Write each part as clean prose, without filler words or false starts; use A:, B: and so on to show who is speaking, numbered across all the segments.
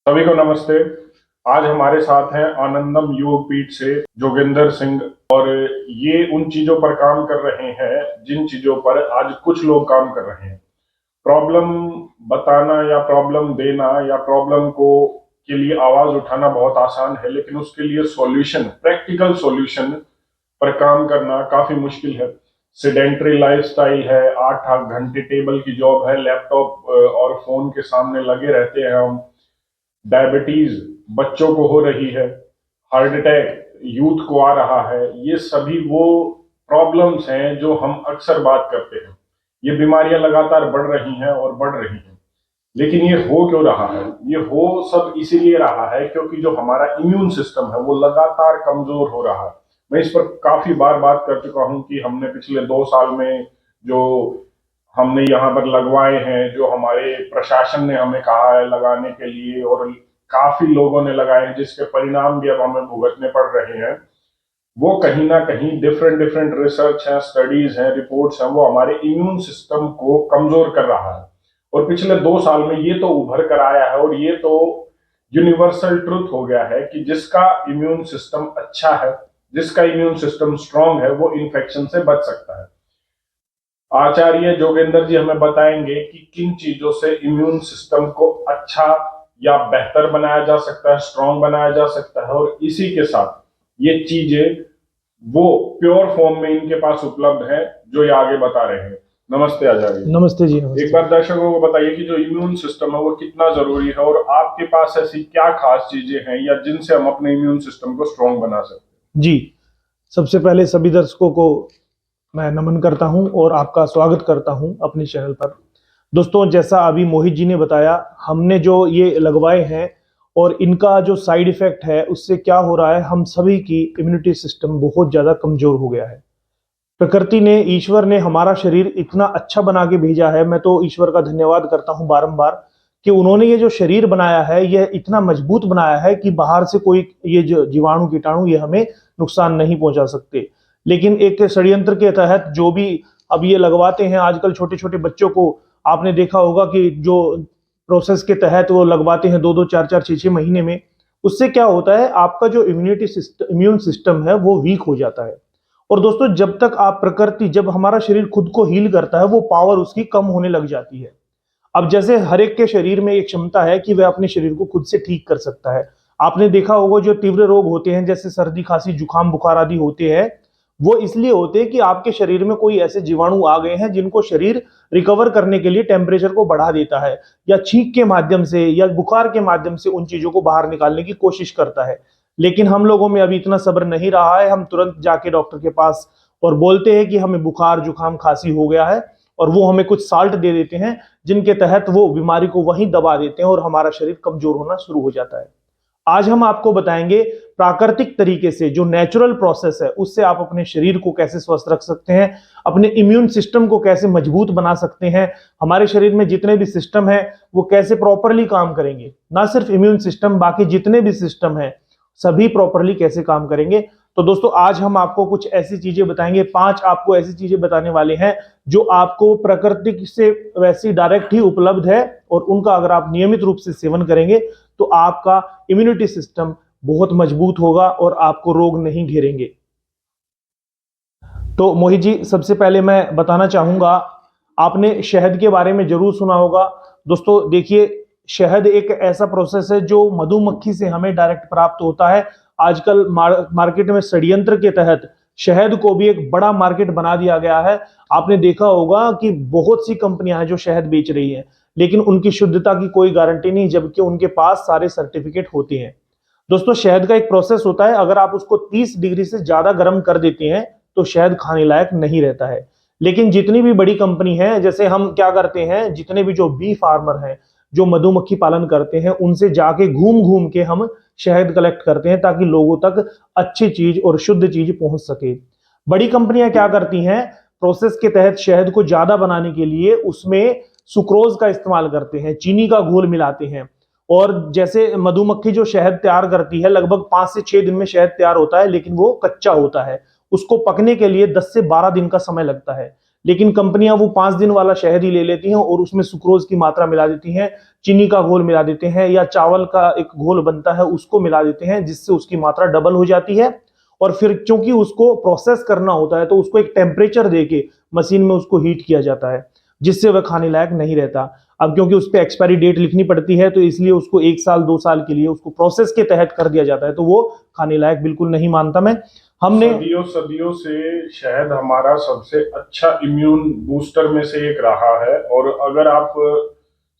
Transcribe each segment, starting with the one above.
A: सभी को नमस्ते। आज हमारे साथ हैं आनंदम योग पीठ से जोगिंदर सिंह और ये उन चीजों पर काम कर रहे हैं जिन चीजों पर आज कुछ लोग काम कर रहे हैं। प्रॉब्लम बताना या प्रॉब्लम देना या प्रॉब्लम को के लिए आवाज उठाना बहुत आसान है, लेकिन उसके लिए सॉल्यूशन, प्रैक्टिकल सॉल्यूशन पर काम करना काफी मुश्किल है। सेडेंटरी लाइफस्टाइल है, 8-8 घंटे टेबल की जॉब है, लैपटॉप और फोन के सामने लगे रहते हैं हम। डायबिटीज बच्चों को हो रही है, हार्ट अटैक यूथ को आ रहा है। ये सभी वो प्रॉब्लम्स हैं जो हम अक्सर बात करते हैं। ये बीमारियां लगातार बढ़ रही हैं और बढ़ रही हैं, लेकिन ये हो क्यों रहा है? ये हो सब इसीलिए रहा है क्योंकि जो हमारा इम्यून सिस्टम है वो लगातार कमजोर हो रहा है। मैं इस पर काफी बार बात कर चुका हूं कि हमने पिछले 2 साल में जो हमने यहाँ पर लगवाए हैं, जो हमारे प्रशासन ने हमें कहा है लगाने के लिए, और काफी लोगों ने लगाए हैं जिसके परिणाम भी अब हमें भुगतने पड़ रहे हैं, वो कहीं ना कहीं डिफरेंट डिफरेंट रिसर्च है, स्टडीज हैं, रिपोर्ट्स हैं, वो हमारे इम्यून सिस्टम को कमजोर कर रहा है। और पिछले 2 साल में ये तो उभर कर आया है और ये तो यूनिवर्सल ट्रुथ हो गया है कि जिसका इम्यून सिस्टम अच्छा है, जिसका इम्यून सिस्टम स्ट्रांग है, वो इन्फेक्शन से बच सकता है। आचार्य जोगेंद्र जी हमें बताएंगे कि किन चीजों से इम्यून सिस्टम को अच्छा या बेहतर बनाया जा सकता है, स्ट्रांग बनाया जा सकता है, और इसी के साथ ये चीजें वो प्योर फॉर्म में इनके पास उपलब्ध है जो ये आगे बता रहे हैं। नमस्ते आचार्य।
B: नमस्ते जी। नमस्ते।
A: एक बार दर्शकों को बताइए कि जो इम्यून सिस्टम है वो कितना जरूरी है और आपके पास ऐसी क्या खास चीजें हैं या जिनसे हम अपने इम्यून सिस्टम को स्ट्रांग बना सकते हैं।
B: जी, सबसे पहले सभी दर्शकों को मैं नमन करता हूं और आपका स्वागत करता हूं अपने चैनल पर। दोस्तों, जैसा अभी मोहित जी ने बताया, हमने जो ये लगवाए हैं और इनका जो साइड इफेक्ट है उससे क्या हो रहा है, हम सभी की इम्यूनिटी सिस्टम बहुत ज़्यादा कमज़ोर हो गया है। प्रकृति ने, ईश्वर ने हमारा शरीर इतना अच्छा बना के भेजा है। मैं तो ईश्वर का धन्यवाद करता हूं बारंबार कि उन्होंने ये जो शरीर बनाया है यह इतना मजबूत बनाया है कि बाहर से कोई ये जो जीवाणु कीटाणु ये हमें नुकसान नहीं पहुंचा सकते। लेकिन एक षड्यंत्र के तहत जो भी अब ये लगवाते हैं आजकल छोटे छोटे बच्चों को, आपने देखा होगा कि जो प्रोसेस के तहत वो लगवाते हैं 2-2, 4-4, 6-6 महीने में, उससे क्या होता है, आपका जो इम्यूनिटी सिस्टम, इम्यून सिस्टम है वो वीक हो जाता है। और दोस्तों, जब तक आप प्रकृति, जब हमारा शरीर खुद को हील करता है, वो पावर उसकी कम होने लग जाती है। अब जैसे हर एक के शरीर में एक क्षमता है कि वह अपने शरीर को खुद से ठीक कर सकता है। आपने देखा होगा जो तीव्र रोग होते हैं, जैसे सर्दी, खांसी, जुकाम, बुखार आदि होते हैं, वो इसलिए होते हैं कि आपके शरीर में कोई ऐसे जीवाणु आ गए हैं जिनको शरीर रिकवर करने के लिए टेम्परेचर को बढ़ा देता है, या छींक के माध्यम से या बुखार के माध्यम से उन चीजों को बाहर निकालने की कोशिश करता है। लेकिन हम लोगों में अभी इतना सब्र नहीं रहा है, हम तुरंत जाके डॉक्टर के पास और बोलते हैं कि हमें बुखार, जुकाम, खांसी हो गया है, और वो हमें कुछ साल्ट दे देते हैं जिनके तहत वो बीमारी को वहीं दबा देते हैं और हमारा शरीर कमजोर होना शुरू हो जाता है। आज हम आपको बताएंगे प्राकृतिक तरीके से, जो नेचुरल प्रोसेस है, उससे आप अपने शरीर को कैसे स्वस्थ रख सकते हैं, अपने इम्यून सिस्टम को कैसे मजबूत बना सकते हैं, हमारे शरीर में जितने भी सिस्टम है वो कैसे प्रॉपरली काम करेंगे। ना सिर्फ इम्यून सिस्टम, बाकी जितने भी सिस्टम है सभी प्रॉपरली कैसे काम करेंगे। तो दोस्तों, आज हम आपको कुछ ऐसी चीजें बताएंगे, 5 आपको ऐसी चीजें बताने वाले हैं जो आपको प्रकृति से वैसी डायरेक्ट ही उपलब्ध है, और उनका अगर आप नियमित रूप से सेवन करेंगे तो आपका इम्यूनिटी सिस्टम बहुत मजबूत होगा और आपको रोग नहीं घेरेंगे। तो मोहित जी, सबसे पहले मैं बताना चाहूंगा, आपने शहद के बारे में जरूर सुना होगा। दोस्तों देखिए, शहद एक ऐसा प्रोसेस है जो मधुमक्खी से हमें डायरेक्ट प्राप्त होता है। आजकल मार्केट में षड्यंत्र के तहत शहद को भी एक बड़ा मार्केट बना दिया गया है। आपने देखा होगा कि बहुत सी कंपनियां हैं जो शहद बेच रही हैं, लेकिन उनकी शुद्धता की कोई गारंटी नहीं, जबकि उनके पास सारे सर्टिफिकेट होते हैं। दोस्तों, शहद का एक प्रोसेस होता है, अगर आप उसको 30 डिग्री से ज्यादा गर्म कर देते हैं तो शहद खाने लायक नहीं रहता है। लेकिन जितनी भी बड़ी कंपनी है, जैसे हम क्या करते हैं, जितने भी जो बी फार्मर हैं, जो मधुमक्खी पालन करते हैं, उनसे जाके घूम घूम के हम शहद कलेक्ट करते हैं ताकि लोगों तक अच्छी चीज और शुद्ध चीज पहुंच सके। बड़ी कंपनियां क्या करती हैं, प्रोसेस के तहत शहद को ज्यादा बनाने के लिए उसमें सुक्रोज का इस्तेमाल करते हैं, चीनी का घोल मिलाते हैं। और जैसे मधुमक्खी जो शहद तैयार करती है, लगभग 5 से 6 दिन में शहद तैयार होता है, लेकिन वो कच्चा होता है, उसको पकने के लिए 10 से 12 दिन का समय लगता है। लेकिन कंपनियां वो 5 दिन वाला शहद ही ले लेती हैं और उसमें सुक्रोज की मात्रा मिला देती हैं, चीनी का घोल मिला देते हैं, या चावल का एक घोल बनता है उसको मिला देते हैं, जिससे उसकी मात्रा डबल हो जाती है। और फिर क्योंकि उसको प्रोसेस करना होता है तो उसको एक टेम्परेचर देके मशीन में उसको हीट किया जाता है, जिससे वह खाने लायक नहीं रहता। अब क्योंकि उस पर एक्सपायरी डेट लिखनी पड़ती है तो इसलिए उसको 1 साल 2 साल के लिए उसको प्रोसेस के तहत कर दिया जाता है, तो वो खाने लायक बिल्कुल नहीं मानता मैं। हमने
A: सदियों सदियों से शहद हमारा सबसे अच्छा इम्यून बूस्टर में से एक रहा है, और अगर आप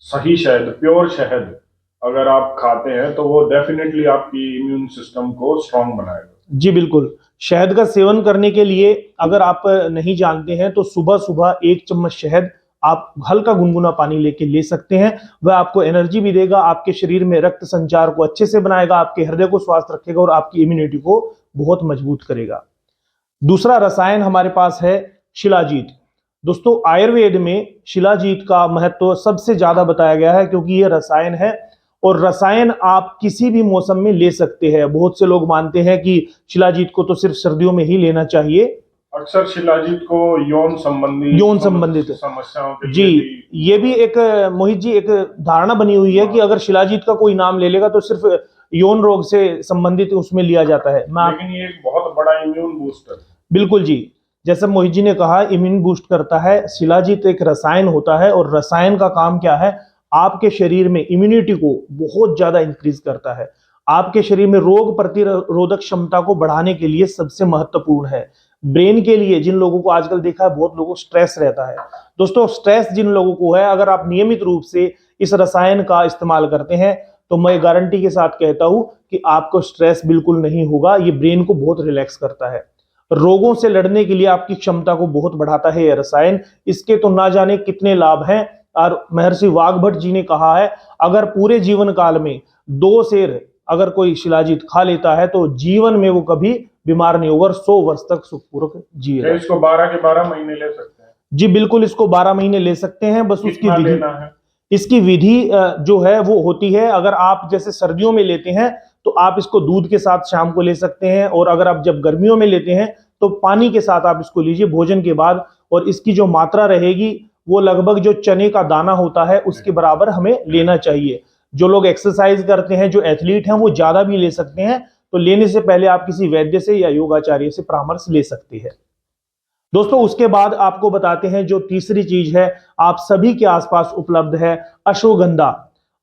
A: सही शहद, प्योर शहद अगर आप खाते हैं तो वो डेफिनेटली आपकी इम्यून सिस्टम को स्ट्रांग बनाएगा।
B: जी बिल्कुल, शहद का सेवन करने के लिए अगर आप नहीं जानते हैं तो सुबह सुबह 1 चम्मच शहद आप हल्का गुनगुना पानी लेके ले सकते हैं। वह आपको एनर्जी भी देगा, आपके शरीर में रक्त संचार को अच्छे से बनाएगा, आपके हृदय को स्वस्थ रखेगा और आपकी इम्यूनिटी को बहुत मजबूत करेगा। दूसरा रसायन हमारे पास है शिलाजीत। दोस्तों, आयुर्वेद में शिलाजीत का महत्व सबसे ज्यादा बताया गया है, क्योंकि यह रसायन है और रसायन आप किसी भी मौसम में ले सकते हैं। बहुत से लोग मानते हैं कि शिलाजीत को तो सिर्फ सर्दियों में ही लेना चाहिए।
A: अक्सर शिलाजीत को यौन संबंधित समस्याओं के
B: जी,
A: लिए भी
B: ये भी एक मोहित जी एक धारणा बनी हुई है कि अगर शिलाजीत का कोई नाम ले लेगा तो सिर्फ यौन रोग से संबंधित उसमें लिया जाता है।
A: लेकिन ये एक बहुत बड़ा इम्यून बूस्टर है।
B: बिल्कुल जी, जैसे मोहित जी ने कहा इम्यून बूस्ट करता है। शिलाजीत एक रसायन होता है और रसायन का काम क्या है, आपके शरीर में इम्यूनिटी को बहुत ज्यादा इंक्रीज करता है। आपके शरीर में रोग प्रतिरोधक क्षमता को बढ़ाने के लिए सबसे महत्वपूर्ण है। ब्रेन के लिए, जिन लोगों को आजकल देखा है बहुत लोगों को स्ट्रेस रहता है, दोस्तों स्ट्रेस जिन लोगों को है, अगर आप नियमित रूप से इस रसायन का इस्तेमाल करते हैं तो मैं गारंटी के साथ कहता हूं कि आपको स्ट्रेस बिल्कुल नहीं होगा। ये ब्रेन को बहुत रिलैक्स करता है, रोगों से लड़ने के लिए आपकी क्षमता को बहुत बढ़ाता है यह रसायन। इसके तो ना जाने कितने लाभ हैं। और महर्षि वाघभट्ट जी ने कहा है, अगर पूरे जीवन काल में 2 सेर अगर कोई शिलाजीत खा लेता है तो जीवन में वो कभी बीमार नहीं होगा और 100 वर्ष तक सुखपूर्वक जिएगा।
A: इसको 12 के 12 महीने ले सकते हैं?
B: जी बिल्कुल, इसको 12 महीने ले सकते हैं। बस उसकी विधि
A: लेना है?
B: इसकी विधि जो है वो होती है, अगर आप जैसे सर्दियों में लेते हैं तो आप इसको दूध के साथ शाम को ले सकते हैं, और अगर आप जब गर्मियों में लेते हैं तो पानी के साथ आप इसको लीजिए भोजन के बाद। और इसकी जो मात्रा रहेगी वो लगभग जो चने का दाना होता है उसके बराबर हमें लेना चाहिए। जो लोग एक्सरसाइज करते हैं, जो एथलीट हैं, वो ज्यादा भी ले सकते हैं। तो लेने से पहले आप किसी वैद्य से या योगाचार्य से परामर्श ले सकते हैं। दोस्तों, उसके बाद आपको बताते हैं जो तीसरी चीज है, आप सभी के आसपास उपलब्ध है, अश्वगंधा।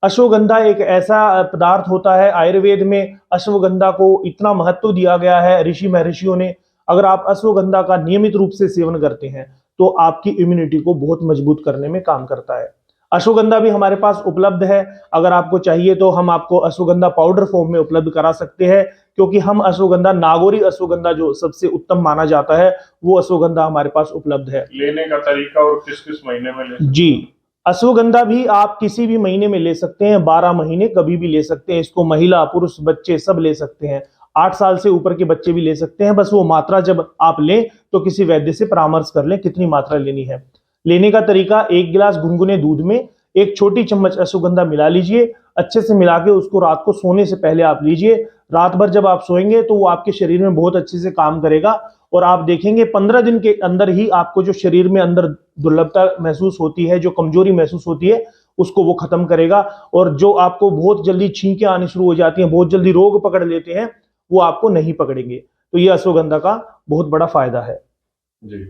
B: अश्वगंधा एक ऐसा पदार्थ होता है, आयुर्वेद में अश्वगंधा को इतना महत्व दिया गया है ऋषि महर्षियों ने। अगर आप अश्वगंधा का नियमित रूप से सेवन करते हैं तो आपकी इम्यूनिटी को बहुत मजबूत करने में काम करता है। अश्वगंधा भी हमारे पास उपलब्ध है, अगर आपको चाहिए तो हम आपको अश्वगंधा पाउडर फॉर्म में उपलब्ध करा सकते हैं, क्योंकि हम अश्वगंधा, नागौरी अश्वगंधा जो सबसे उत्तम माना जाता है, वो अश्वगंधा हमारे पास उपलब्ध है।
A: लेने का तरीका और किस किस महीने में ले सकते हैं?
B: जी, अश्वगंधा भी आप किसी भी महीने में ले सकते हैं, 12 महीने कभी भी ले सकते हैं। इसको महिला पुरुष बच्चे सब ले सकते हैं, 8 साल से ऊपर के बच्चे भी ले सकते हैं। बस वो मात्रा जब आप लें तो किसी वैद्य से परामर्श कर लें कितनी मात्रा लेनी है। लेने का तरीका, 1 गिलास गुनगुने दूध में 1 छोटी चम्मच अश्वगंधा मिला लीजिए, अच्छे से मिला के उसको रात को सोने से पहले आप लीजिए। रात भर जब आप सोएंगे तो वो आपके शरीर में बहुत अच्छे से काम करेगा और आप देखेंगे 15 दिन के अंदर ही आपको जो शरीर में अंदर दुर्लभता महसूस होती है, जो कमजोरी महसूस होती है, उसको वो खत्म करेगा। और जो आपको बहुत जल्दी छींकें आनी शुरू हो जाती हैं, बहुत जल्दी रोग पकड़ लेते हैं, वो आपको नहीं पकड़ेंगे। तो ये अश्वगंधा का बहुत बड़ा फायदा है
A: जी।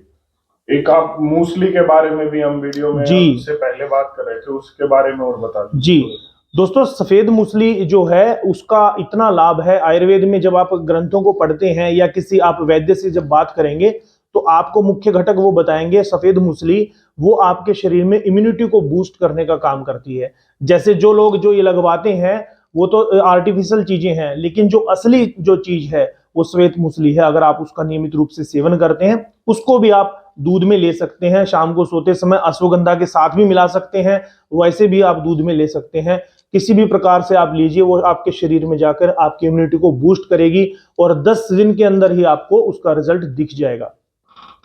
A: एक आप मूसली के बारे में भी हम वीडियो में से पहले बात कर रहे थे, उसके बारे में और बता दीजिए।
B: जी दोस्तों, सफेद मूसली जो है उसका इतना लाभ है आयुर्वेद में। जब आप ग्रंथों को पढ़ते हैं या किसी आप वैद्य से जब बात करेंगे तो आपको मुख्य घटक वो बताएंगे। सफेद मूसली वो आपके शरीर में इम्यूनिटी को बूस्ट करने का काम करती है। जैसे जो लोग जो ये लगवाते हैं वो तो आर्टिफिशियल चीजें हैं, लेकिन जो असली जो चीज है वो श्वेत मूसली है। अगर आप उसका नियमित रूप से सेवन करते हैं, उसको भी आप दूध में ले सकते हैं, शाम को सोते समय अश्वगंधा के साथ भी मिला सकते हैं, वैसे भी आप दूध में ले सकते हैं। किसी भी प्रकार से आप लीजिए, वो आपके शरीर में जाकर आपकी इम्यूनिटी को बूस्ट करेगी और 10 दिन के अंदर ही आपको उसका रिजल्ट दिख जाएगा।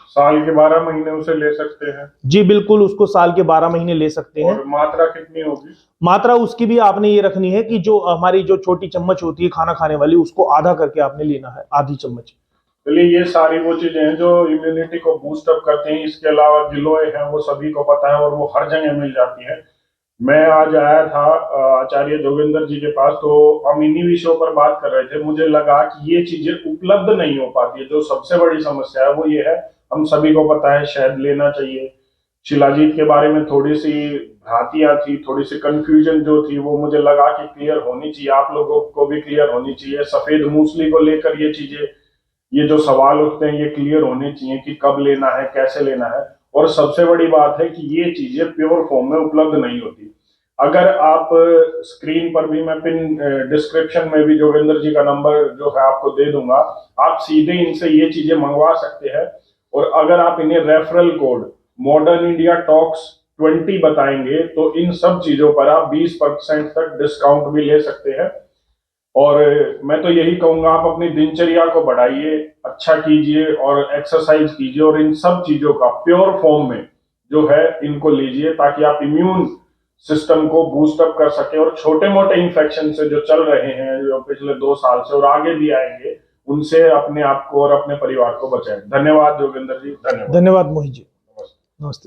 A: साल के 12 महीने उसे ले सकते हैं?
B: जी बिल्कुल, उसको साल के 12 महीने ले सकते हैं।
A: और मात्रा कितनी होगी?
B: मात्रा उसकी भी आपने ये रखनी है कि जो हमारी जो छोटी चम्मच होती है खाना खाने वाली, उसको आधा करके आपने लेना है, आधी चम्मच।
A: चलिए, ये सारी वो चीजें हैं जो इम्यूनिटी को बूस्ट अप करते हैं। इसके अलावा गिलोय है, वो सभी को पता है और वो हर जगह मिल जाती है। मैं आज आया था आचार्य जोगिंदर जी के पास, तो हम इन्हीं विषयों पर बात कर रहे थे। मुझे लगा कि ये चीजें उपलब्ध नहीं हो पाती है। जो सबसे बड़ी समस्या है वो ये है, हम सभी को पता है शहद लेना चाहिए। शिलाजीत के बारे में थोड़ी सी भ्रांतियां थी, थोड़ी सी कंफ्यूजन जो थी, वो मुझे लगा कि क्लियर होनी चाहिए, आप लोगों को भी क्लियर होनी चाहिए। सफेद मूसली को लेकर ये चीजें, ये जो सवाल उठते हैं, ये क्लियर होने चाहिए कि कब लेना है, कैसे लेना है। और सबसे बड़ी बात है कि ये चीजें प्योर फॉर्म में उपलब्ध नहीं होती। अगर आप स्क्रीन पर भी, मैं पिन डिस्क्रिप्शन में भी जोगिंदर जी का नंबर जो है आपको दे दूंगा, आप सीधे इनसे ये चीजें मंगवा सकते हैं। और अगर आप इन्हें referral code modern India talks 20 बताएंगे तो इन सब चीजों पर आप 20% तक डिस्काउंट भी ले सकते हैं। और मैं तो यही कहूंगा, आप अपनी दिनचर्या को बढ़ाइए, अच्छा कीजिए और एक्सरसाइज कीजिए, और इन सब चीजों का प्योर फॉर्म में जो है इनको लीजिए, ताकि आप इम्यून सिस्टम को बूस्ट अप कर सके और छोटे मोटे इन्फेक्शन से जो चल रहे हैं, जो पिछले 2 साल से और आगे भी आएंगे, उनसे अपने आप को और अपने परिवार को बचाएं। धन्यवाद जोगिंदर जी, धन्यवाद।
B: धन्यवाद मोहित जी।
A: नमस्ते।
B: नमस्ते।